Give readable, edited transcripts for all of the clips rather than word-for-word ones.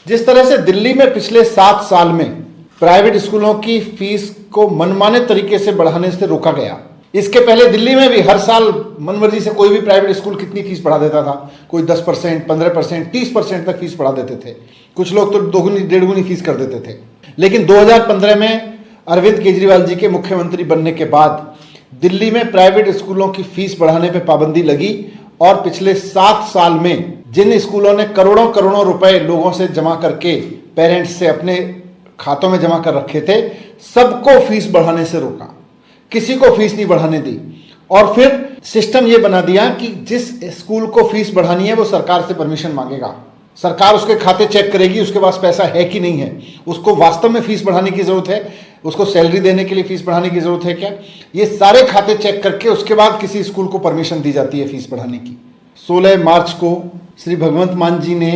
जिस तरह से दिल्ली में पिछले 7 साल में प्राइवेट स्कूलों की फीस को मनमाने तरीके से बढ़ाने से रोका गया। इसके पहले दिल्ली में भी हर साल मनमर्जी से कोई भी प्राइवेट स्कूल कितनी फीस बढ़ा देता था। कोई 10%, 15%, 30% तक फीस बढ़ा देते थे। कुछ लोग तो दोगुनी डेढ़गुनी फीस कर देते थे। लेकिन 2015 में अरविंद केजरीवाल जी के मुख्यमंत्री बनने के बाद दिल्ली में प्राइवेट स्कूलों की फीस बढ़ाने पर पाबंदी लगी और पिछले 7 साल में जिन स्कूलों ने करोड़ों करोड़ों रुपए लोगों से जमा करके, पेरेंट्स से अपने खातों में जमा कर रखे थे, सबको फीस बढ़ाने से रोका। किसी को फीस नहीं बढ़ाने दी। और फिर सिस्टम ये बना दिया कि जिस स्कूल को फीस बढ़ानी है वो सरकार से परमिशन मांगेगा। सरकार उसके खाते चेक करेगी, उसके पास पैसा है कि नहीं है, उसको वास्तव में फीस बढ़ाने की जरूरत है, उसको सैलरी देने के लिए फीस बढ़ाने की जरूरत है क्या, ये सारे खाते चेक करके उसके बाद किसी स्कूल को परमिशन दी जाती है फीस बढ़ाने की। 16 मार्च को श्री भगवंत मान जी ने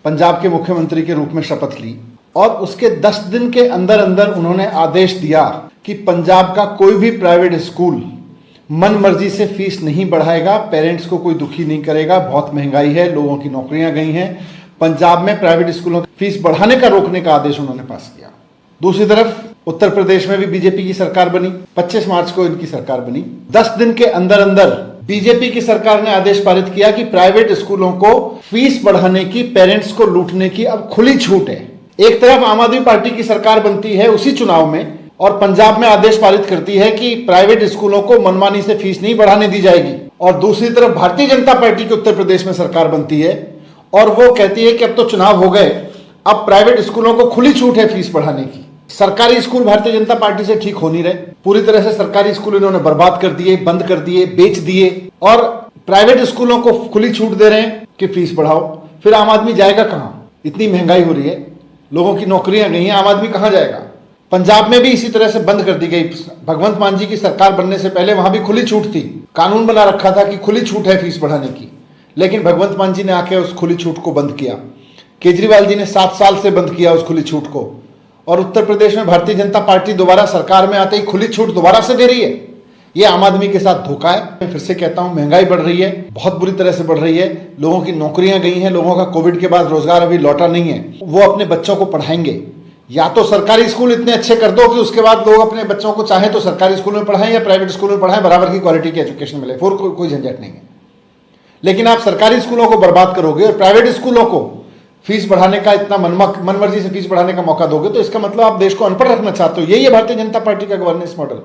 पंजाब के मुख्यमंत्री के रूप में शपथ ली और उसके 10 दिन के अंदर अंदर उन्होंने आदेश दिया कि पंजाब का कोई भी प्राइवेट स्कूल मन मर्जी से फीस नहीं बढ़ाएगा, पेरेंट्स को कोई दुखी नहीं करेगा। बहुत महंगाई है, लोगों की नौकरियां गई हैं। पंजाब में प्राइवेट स्कूलों की फीस बढ़ाने का रोकने का आदेश उन्होंने पास किया। दूसरी तरफ उत्तर प्रदेश में भी बीजेपी की सरकार बनी। 25 मार्च को इनकी सरकार बनी। 10 दिन के अंदर अंदर बीजेपी की सरकार ने आदेश पारित किया कि प्राइवेट स्कूलों को फीस बढ़ाने की, पेरेंट्स को लूटने की अब खुली छूट है। एक तरफ आम आदमी पार्टी की सरकार बनती है उसी चुनाव में और पंजाब में आदेश पारित करती है कि प्राइवेट स्कूलों को मनमानी से फीस नहीं बढ़ाने दी जाएगी, और दूसरी तरफ भारतीय जनता पार्टी की उत्तर प्रदेश में सरकार बनती है और वो कहती है कि अब तो चुनाव हो गए, अब प्राइवेट स्कूलों को खुली छूट है फीस बढ़ाने की। सरकारी स्कूल भारतीय जनता पार्टी से ठीक हो नहीं रहे। पूरी तरह से सरकारी स्कूल इन्होंने बर्बाद कर दिए, बंद कर दिए, बेच दिए और प्राइवेट स्कूलों को खुली छूट दे रहे हैं कि फीस बढ़ाओ। फिर आम आदमी जाएगा कहां? इतनी महंगाई हो रही है, लोगों की नौकरियां नहीं है, आम आदमी कहां जाएगा? पंजाब में भी इसी तरह से बंद कर दी गई। भगवंत मान जी की सरकार बनने से पहले वहां भी खुली छूट थी, कानून बना रखा था कि खुली छूट है फीस बढ़ाने की, लेकिन भगवंत मान जी ने आके उस खुली छूट को बंद किया। केजरीवाल जी ने 7 साल से बंद किया उस खुली छूट को, और उत्तर प्रदेश में भारतीय जनता पार्टी दोबारा सरकार में आते ही खुली छूट दोबारा से दे रही है। ये आम आदमी के साथ धोखा है। मैं फिर से कहता हूं, महंगाई बढ़ रही है, बहुत बुरी तरह से बढ़ रही है। लोगों की नौकरियां गई हैं, लोगों का कोविड के बाद रोजगार अभी लौटा नहीं है। वो अपने बच्चों को पढ़ाएंगे, या तो सरकारी स्कूल इतने अच्छे कर दो कि उसके बाद लोग अपने बच्चों को चाहे तो सरकारी स्कूल में पढ़ाएं या प्राइवेट स्कूल में पढ़ाएं, बराबर की क्वालिटी की एजुकेशन मिले, फिर कोई झंझट नहीं है। लेकिन आप सरकारी स्कूलों को बर्बाद करोगे और प्राइवेट स्कूलों को फीस बढ़ाने का इतना मनमर्जी से फीस बढ़ाने का मौका दोगे, तो इसका मतलब आप देश को अनपढ़ रखना चाहते हो। यही है भारतीय जनता पार्टी का गवर्नेंस मॉडल।